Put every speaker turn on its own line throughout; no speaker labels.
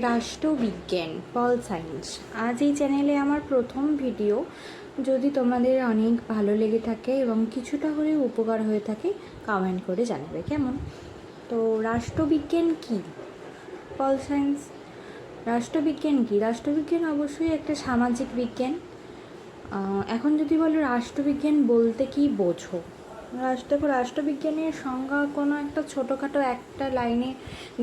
রাষ্ট্রবিজ্ঞান pol science. আজ এই চ্যানেলে আমার প্রথম ভিডিও। যদি তোমাদের অনেক ভালো লেগে থাকে এবং কিছুটা হলেও উপকার হয়ে থাকে কমেন্ট করে জানাবে কেমন। তো রাষ্ট্রবিজ্ঞান কী? Pol science. রাষ্ট্রবিজ্ঞান কী? রাষ্ট্রবিজ্ঞান অবশ্যই একটা সামাজিক বিজ্ঞান। এখন যদি বলো রাষ্ট্রবিজ্ঞান বলতে কী বোঝো, রাষ্ট্রবিজ্ঞানের সংজ্ঞা কোনো একটা ছোটোখাটো একটা লাইনে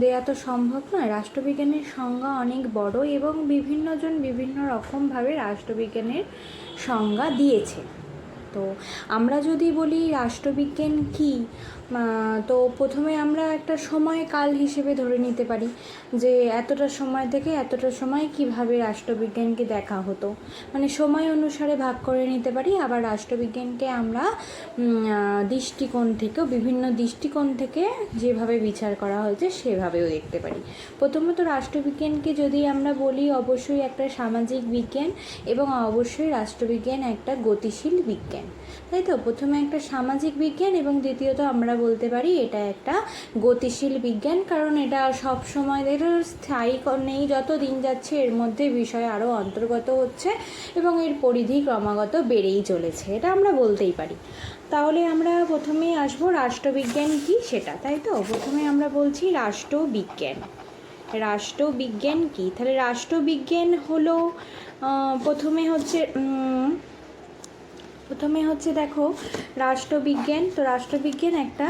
দেওয়া তো সম্ভব নয়। রাষ্ট্রবিজ্ঞানের সংজ্ঞা অনেক বড় এবং বিভিন্নজন বিভিন্ন রকমভাবে রাষ্ট্রবিজ্ঞানের সংজ্ঞা দিয়েছে। তো আমরা যদি বলি রাষ্ট্রবিজ্ঞান কী, তো প্রথমে আমরা একটা সময়কাল হিসেবে ধরে নিতে পারি যে এতটা সময় থেকে এতটা সময় কিভাবে রাষ্ট্রবিজ্ঞানকে দেখা হতো, মানে সময় অনুসারে ভাগ করে নিতে পারি। আবার রাষ্ট্রবিজ্ঞানকে আমরা দৃষ্টিকোণ থেকেও বিভিন্ন দৃষ্টিকোণ থেকে যেভাবে বিচার করা হয়েছে সেভাবেও দেখতে পারি। প্রথমত রাষ্ট্রবিজ্ঞানকে যদি আমরা বলি অবশ্যই একটা সামাজিক বিজ্ঞান এবং অবশ্যই রাষ্ট্রবিজ্ঞান একটা গতিশীল বিজ্ঞান, তাই তো। প্রথমে একটা সামাজিক বিজ্ঞান এবং দ্বিতীয়ত আমরা বলতে পারি এটা একটা গতিশীল বিজ্ঞান, কারণ এটা সব সময় স্থায়ী নেই, যত দিন যাচ্ছে এর মধ্যে বিষয় আরও অন্তর্গত হচ্ছে এবং এর পরিধি ক্রমাগত বেড়েই চলেছে, এটা আমরা বলতেই পারি। তাহলে আমরা প্রথমেই আসবো রাষ্ট্রবিজ্ঞান কী সেটা, তাই তো। প্রথমে আমরা বলছি রাষ্ট্রবিজ্ঞান। রাষ্ট্রবিজ্ঞান কী? তাহলে রাষ্ট্রবিজ্ঞান হলো প্রথমে হচ্ছে দেখো রাষ্ট্রবিজ্ঞান। তো রাষ্ট্রবিজ্ঞান একটা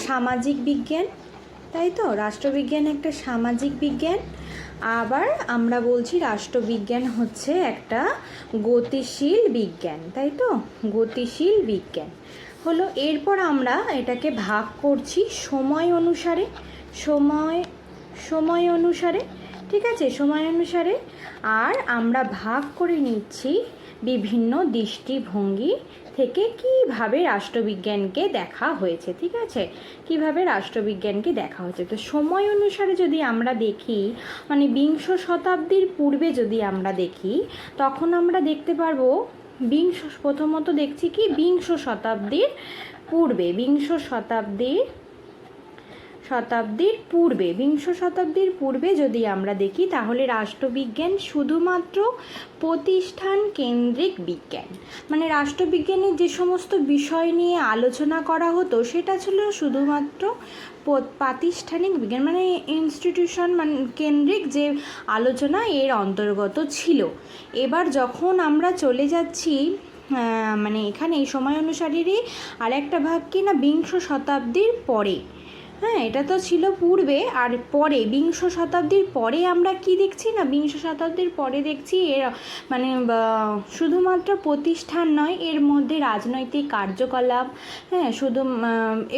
সামাজিক বিজ্ঞান, তাই তো। রাষ্ট্রবিজ্ঞান একটা সামাজিক বিজ্ঞান। আবার আমরা বলছি রাষ্ট্রবিজ্ঞান হচ্ছে একটা গতিশীল বিজ্ঞান, তাই তো। গতিশীল বিজ্ঞান হলো। এরপর আমরা এটাকে ভাগ করছি সময় অনুসারে, সময় অনুসারে, ঠিক আছে, সময় অনুসারে। আর আমরা ভাগ করে নিচ্ছি বিভিন্ন দৃষ্টিভঙ্গি থেকে কিভাবে রাষ্ট্রবিজ্ঞানকে দেখা হয়েছে, ঠিক আছে, কিভাবে রাষ্ট্রবিজ্ঞানকে দেখা হয়েছে। তো সময় অনুসারে যদি আমরা দেখি, মানে বিংশ শতাব্দীর পূর্বে যদি আমরা দেখি, তখন আমরা দেখতে পারবো প্রথমত দেখছি কি বিংশ শতাব্দীর পূর্বে যদি আমরা দেখি, তাহলে রাষ্ট্রবিজ্ঞান শুধুমাত্র প্রতিষ্ঠান কেন্দ্রিক বিজ্ঞান। মানে রাষ্ট্রবিজ্ঞানের যে সমস্ত বিষয় নিয়ে আলোচনা করা হতো সেটা ছিল শুধুমাত্র প্রাতিষ্ঠানিক বিজ্ঞান, মানে ইনস্টিটিউশন কেন্দ্রিক যে আলোচনা এর অন্তর্গত ছিল। এবার যখন আমরা চলে যাচ্ছি মানে এখানে এই সময় অনুসারেরই আর একটা ভাগ কি না বিংশ শতাব্দীর পরে, হ্যাঁ, এটা তো ছিল পূর্বে, আর পরে বিংশ শতাব্দীর পরে আমরা কি দেখছি না, বিংশ শতাব্দীর পরে দেখছি এর মানে শুধুমাত্র প্রতিষ্ঠান নয়, এর মধ্যে রাজনৈতিক কার্যকলাপ, হ্যাঁ,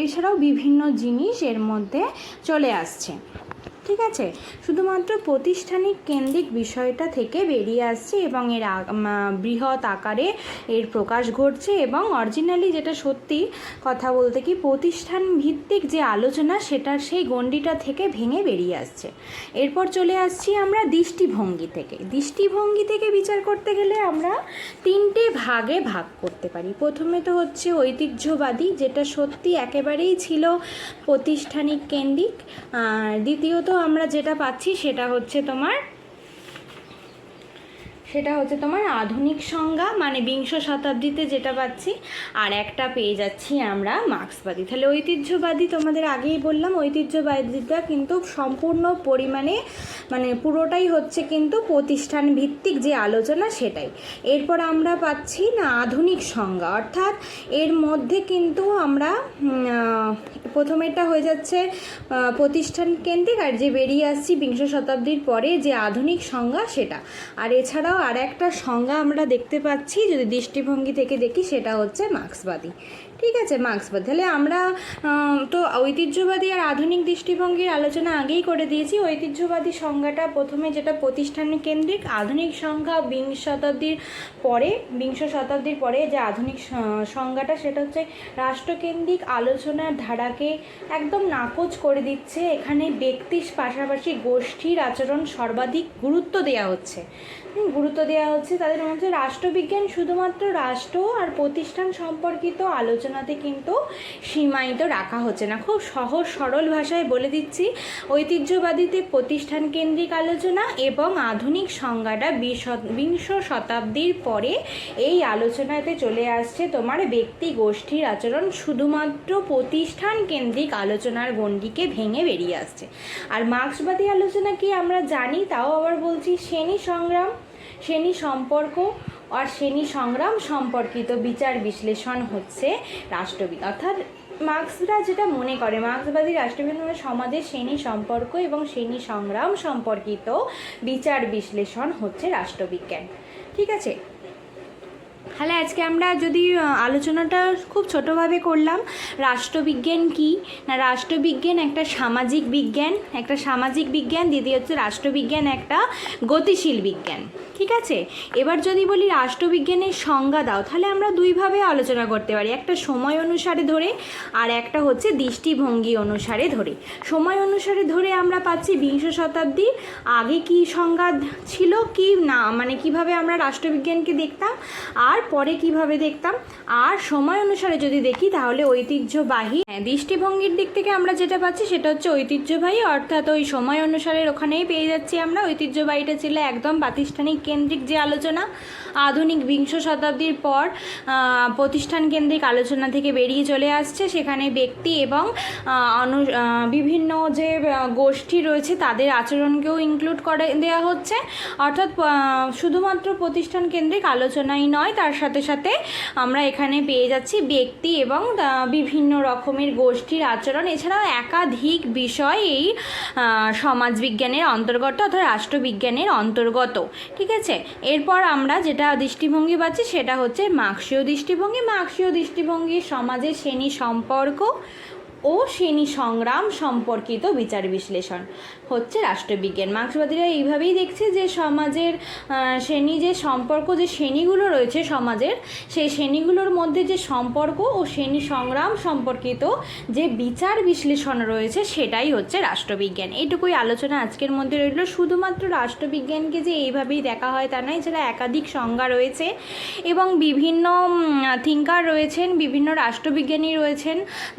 এছাড়াও বিভিন্ন জিনিস এর মধ্যে চলে আসছে, ঠিক আছে। শুধুমাত্র প্রতিষ্ঠানিক কেন্দ্রিক বিষয়টা থেকে বেরিয়ে আসছে এবং এর বৃহৎ আকারে এর প্রকাশ ঘটছে এবং অরিজিনালি যেটা সত্যি কথা বলতে কি প্রতিষ্ঠান ভিত্তিক যে আলোচনা সেটার সেই গণ্ডিটা থেকে ভেঙে বেরিয়ে আসছে। এরপর চলে আসছি আমরা দৃষ্টিভঙ্গি থেকে বিচার করতে গেলে আমরা তিনটে ভাগে ভাগ করতে পারি। প্রথমে তো হচ্ছে ঐতিহ্যবাদী, যেটা সত্যি একেবারেই ছিল প্রতিষ্ঠানিক কেন্দ্রিক। দ্বিতীয়ত আমরা যেটা পাচ্ছি সেটা হচ্ছে তোমার আধুনিক সংজ্ঞা, মানে বিংশ শতাব্দীতে যেটা পাচ্ছি। আর একটা পেয়ে যাচ্ছি আমরা মার্ক্সবাদী। তাহলে ঐতিহ্যবাদী তোমাদের আগেই বললাম, ঐতিহ্যবাদীটা কিন্তু সম্পূর্ণ পরিমাণে মানে পুরোটাই হচ্ছে কিন্তু প্রতিষ্ঠান ভিত্তিক যে আলোচনা সেটাই। এরপর আমরা পাচ্ছি না আধুনিক সংজ্ঞা, অর্থাৎ এর মধ্যে কিন্তু আমরা প্রথমেরটা হয়ে যাচ্ছে প্রতিষ্ঠান কেন্দ্রিক, আর যে বেরিয়ে আসছি বিংশ শতাব্দীর পরে যে আধুনিক সংজ্ঞা সেটা। আর এছাড়াও আর একটা সংজ্ঞা আমরা দেখতে পাচ্ছি যদি দৃষ্টিভঙ্গি থেকে দেখি, সেটা হচ্ছে মার্ক্সবাদী, ঠিক আছে, মার্ক্সবাদী। তাহলে আমরা তো ঐতিহ্যবাদী আর আধুনিক দৃষ্টিভঙ্গির আলোচনা আগেই করে দিয়েছি। ঐতিহ্যবাদী সংজ্ঞাটা প্রথমে যেটা প্রতিষ্ঠান কেন্দ্রিক, আধুনিক সংজ্ঞা বিংশ শতাব্দীর পরে যে আধুনিক সংজ্ঞাটা সেটা হচ্ছে রাষ্ট্রকেন্দ্রিক আলোচনার ধারাকে একদম নাকচ করে দিচ্ছে। এখানে ব্যক্তির পাশাপাশি গোষ্ঠীর আচরণ সর্বাধিক গুরুত্ব দেওয়া হচ্ছে। তাদের মধ্যে রাষ্ট্রবিজ্ঞান শুধুমাত্র রাষ্ট্র আর প্রতিষ্ঠান সম্পর্কিত আলোচনা আলোচনাতে কিন্তু সীমায়িত রাখা হচ্ছে না। খুব সহজ সরল ভাষায় বলে দিচ্ছি, ঐতিহ্যবাদীতে প্রতিষ্ঠান কেন্দ্রিক আলোচনা এবং আধুনিক সংজ্ঞাটা 20 শতাব্দীর পরে এই আলোচনাতে চলে আসছে তোমার ব্যক্তি গোষ্ঠীর আচরণ শুধুমাত্র প্রতিষ্ঠান কেন্দ্রিক আলোচনার গণ্ডিকে ভেঙে বেরিয়ে আসছে। আর মার্ক্সবাদী আলোচনা কি আমরা জানি, তাও আবার বলছি, শ্রেণী সংগ্রাম, শ্রেণী সম্পর্ক আর শ্রেণী সংগ্রাম সম্পর্কিত বিচার বিশ্লেষণ হচ্ছে রাষ্ট্রবিজ্ঞান। অর্থাৎ মার্ক্সরা যেটা মনে করে, মার্ক্সবাদী রাষ্ট্রবিজ্ঞান মানে সমাজের শ্রেণী সম্পর্ক এবং শ্রেণী সংগ্রাম সম্পর্কিত বিচার বিশ্লেষণ হচ্ছে রাষ্ট্রবিজ্ঞান। ঠিক আছে, তাহলে আজকে আমরা যদি আলোচনাটা খুব ছোটোভাবে করলাম, রাষ্ট্রবিজ্ঞান কি না, রাষ্ট্রবিজ্ঞান একটা সামাজিক বিজ্ঞান, দ্বিতীয় হচ্ছে রাষ্ট্রবিজ্ঞান একটা গতিশীল বিজ্ঞান। ঠিক আছে, এবার যদি বলি রাষ্ট্রবিজ্ঞানের সংজ্ঞা দাও, তাহলে আমরা দুইভাবে আলোচনা করতে পারি, একটা সময় অনুসারে ধরে আর একটা হচ্ছে দৃষ্টিভঙ্গি অনুসারে ধরে। সময় অনুসারে ধরে আমরা পাচ্ছি 20 শতাব্দীর আগে কি সংজ্ঞা ছিল কি না, মানে কিভাবে আমরা রাষ্ট্রবিজ্ঞানকে দেখতাম আর পরে কিভাবে দেখতাম। আর সময় অনুসারে যদি দেখি তাহলে ঐতিহ্যবাহী, দৃষ্টিভঙ্গির দিক থেকে আমরা যেটা পাচ্ছি সেটা হচ্ছে ঐতিহ্যবাহী, অর্থাৎ ওই সময় অনুসারে ওখানেই পেয়ে যাচ্ছি আমরা। ঐতিহ্যবাহীটা ছিল একদম প্রাতিষ্ঠানিক কেন্দ্রিক যে আলোচনা, আধুনিক 20 শতাব্দীর পর প্রতিষ্ঠান কেন্দ্রিক আলোচনা থেকে বেরিয়ে চলে আসছে, সেখানে ব্যক্তি এবং বিভিন্ন যে গোষ্ঠী রয়েছে তাদের আচরণকেও ইনক্লুড করে দেওয়া হচ্ছে। অর্থাৎ শুধুমাত্র প্রতিষ্ঠান কেন্দ্রিক আলোচনাই নয়, তার সাথে সাথে আমরা এখানে পেয়ে যাচ্ছি ব্যক্তি এবং বিভিন্ন রকমের গোষ্ঠীর আচরণ, এছাড়াও একাধিক বিষয় এই সমাজবিজ্ঞানের অন্তর্গত অর্থাৎ রাষ্ট্রবিজ্ঞানের অন্তর্গত। ঠিক আছে, এরপর আমরা যেটা দৃষ্টিভঙ্গি পাচ্ছি সেটা হচ্ছে মার্ক্সীয় দৃষ্টিভঙ্গি। মার্ক্সীয় দৃষ্টিভঙ্গি সমাজের শ্রেণী সম্পর্ক ও শ্রেণী সংগ্রাম সম্পর্কিত বিচার বিশ্লেষণ হচ্ছে রাষ্ট্রবিজ্ঞান। মার্ক্সবাদীরা এইভাবেই দেখছে যে সমাজের শ্রেণী যে সম্পর্ক, যে শ্রেণীগুলো রয়েছে সমাজের, সেই শ্রেণীগুলোর মধ্যে যে সম্পর্ক ও শ্রেণী সংগ্রাম সম্পর্কিত যে বিচার বিশ্লেষণ রয়েছে সেটাই হচ্ছে রাষ্ট্রবিজ্ঞান। এইটুকুই আলোচনা আজকের মধ্যে রইল। শুধুমাত্র রাষ্ট্রবিজ্ঞানকে যে এইভাবেই দেখা হয় তা নয়, এছাড়া একাধিক সংজ্ঞা রয়েছে এবং বিভিন্ন থিঙ্কার রয়েছেন, বিভিন্ন রাষ্ট্রবিজ্ঞানী রয়েছেন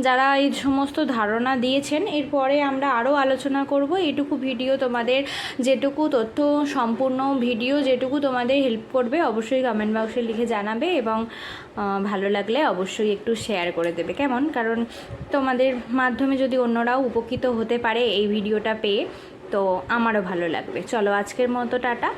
যারা এই সমস্ত ধারণা দিয়েছেন। এরপরে আমরা আরও আলোচনা করব। এটুকু ভিডিও তোমাদের, যেটুকু তথ্য সম্পূর্ণ ভিডিও যেটুকু তোমাদের হেল্প করবে অবশ্যই কমেন্ট বক্সে লিখে জানাবে এবং ভালো লাগলে অবশ্যই একটু শেয়ার করে দেবে, কেমন? কারণ তোমাদের মাধ্যমে যদি অন্যরাও উপকৃত হতে পারে এই ভিডিওটা পেয়ে, তো আমারও ভালো লাগবে। চলো আজকের মতো টাটা।